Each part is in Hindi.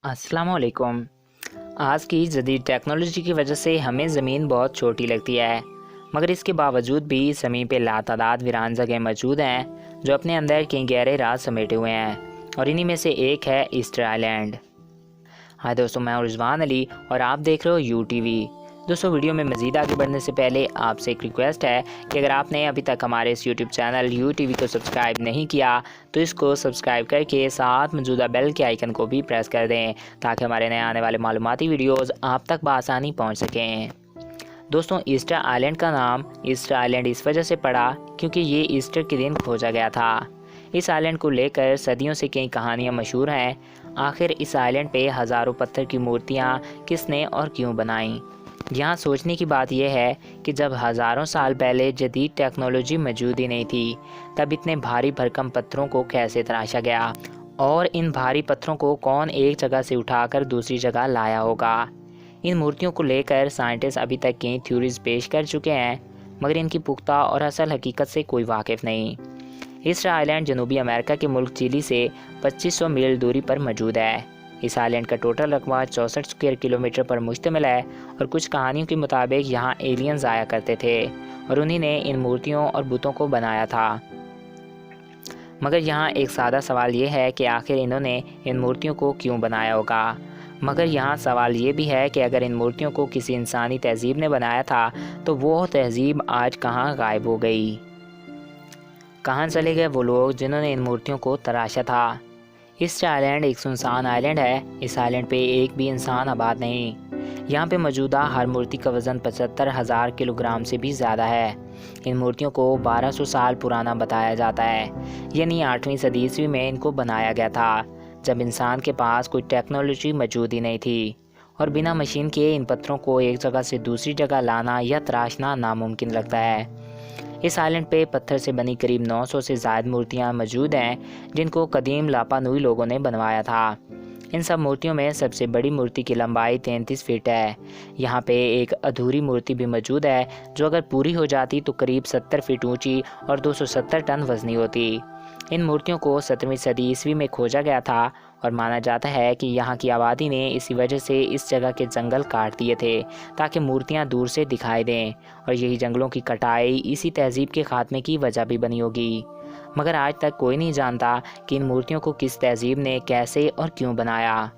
अस्सलाम वालेकुम। आज की जदीद टेक्नोलॉजी की वजह से हमें ज़मीन बहुत छोटी लगती है, मगर इसके बावजूद भी ज़मीन पे लातादाद वीरान जगह मौजूद हैं जो अपने अंदर कई गहरे राज समेटे हुए हैं, और इन्हीं में से एक है ईस्टर आइलैंड। हाँ दोस्तों, मैं रिजवान अली और आप देख रहे हो यूटीवी। दोस्तों, वीडियो में मज़ीद आगे बढ़ने से पहले आपसे एक रिक्वेस्ट है कि अगर आपने अभी तक हमारे इस यूट्यूब चैनल यूटीवी को सब्सक्राइब नहीं किया तो इसको सब्सक्राइब करके साथ मौजूदा बेल के आइकन को भी प्रेस कर दें, ताकि हमारे नए आने वाले मालूमाती वीडियोज़ आप तक बआसानी पहुँच सकें। दोस्तों, ईस्टर आइलैंड का नाम ईस्टर आइलैंड इस वजह से पड़ा क्योंकि ये ईस्टर के दिन खोजा गया था। इस आइलैंड को लेकर सदियों से कई कहानियाँ मशहूर हैं। आखिर इस आइलैंड पे हज़ारों पत्थर की मूर्तियाँ किसने और क्यों बनाई? यहाँ सोचने की बात यह है कि जब हज़ारों साल पहले जदीद टेक्नोलॉजी मौजूद ही नहीं थी, तब इतने भारी भरकम पत्थरों को कैसे तराशा गया, और इन भारी पत्थरों को कौन एक जगह से उठाकर दूसरी जगह लाया होगा? इन मूर्तियों को लेकर साइंटिस्ट अभी तक कई थ्योरीज पेश कर चुके हैं, मगर इनकी पुख्ता और असल हकीकत से कोई वाकिफ़ नहीं। ईस्टर आइलैंड जनूबी अमेरिका के मुल्क चिली से 2500 मील दूरी पर मौजूद है। इस आइलैंड का टोटल रकबा 64 स्क्वायर किलोमीटर पर मुश्तमिल है, और कुछ कहानियों के मुताबिक यहाँ एलियंस आया करते थे और उन्हीं ने इन मूर्तियों और बुतों को बनाया था। मगर यहाँ एक सादा सवाल ये है कि आखिर इन्होंने इन मूर्तियों को क्यों बनाया होगा? मगर यहाँ सवाल ये भी है कि अगर इन मूर्तियों को किसी इंसानी तहज़ीब ने बनाया था तो वो तहज़ीब आज कहाँ गायब हो गई? कहाँ चले गए वो लोग जिन्होंने इन मूर्तियों को तराशा था? ईस्टर आइलैंड एक सुनसान आइलैंड है। इस आइलैंड पे एक भी इंसान आबाद नहीं। यहाँ पे मौजूदा हर मूर्ति का वज़न 75,000 किलोग्राम से भी ज़्यादा है। इन मूर्तियों को 1200 साल पुराना बताया जाता है, यानी 8वीं सदी ईस्वी में इनको बनाया गया था, जब इंसान के पास कोई टेक्नोलॉजी मौजूद ही नहीं थी, और बिना मशीन के इन पत्थरों को एक जगह से दूसरी जगह लाना या तराशना नामुमकिन लगता है। इस आइलैंड पे पत्थर से बनी करीब 900 से ज़ायद मूर्तियाँ मौजूद हैं, जिनको कदीम लापा नुई लोगों ने बनवाया था। इन सब मूर्तियों में सबसे बड़ी मूर्ति की लंबाई 33 फीट है। यहाँ पे एक अधूरी मूर्ति भी मौजूद है, जो अगर पूरी हो जाती तो करीब 70 फीट ऊंची और 270 टन वज़नी होती। इन मूर्तियों को 17वीं सदी ईस्वी में खोजा गया था, और माना जाता है कि यहाँ की आबादी ने इसी वजह से इस जगह के जंगल काट दिए थे ताकि मूर्तियाँ दूर से दिखाई दें, और यही जंगलों की कटाई इसी तहज़ीब के ख़ात्मे की वजह भी बनी होगी। मगर आज तक कोई नहीं जानता कि इन मूर्तियों को किस तहज़ीब ने कैसे और क्यों बनाया।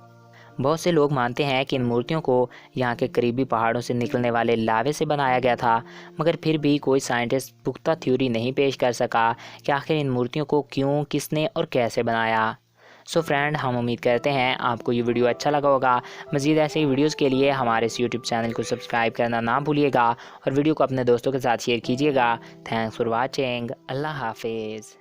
बहुत से लोग मानते हैं कि इन मूर्तियों को यहाँ के करीबी पहाड़ों से निकलने वाले लावे से बनाया गया था, मगर फिर भी कोई साइंटिस्ट पुख्ता थ्योरी नहीं पेश कर सका कि आखिर इन मूर्तियों को क्यों, किसने और कैसे बनाया। सो फ्रेंड, हम उम्मीद करते हैं आपको ये वीडियो अच्छा लगा होगा। मज़ीद ऐसे ही वीडियोज़ के लिए हमारे इस यूट्यूब चैनल को सब्सक्राइब करना ना भूलिएगा, और वीडियो को अपने दोस्तों के साथ शेयर कीजिएगा। Thanks for watching. अल्लाह हाफिज़।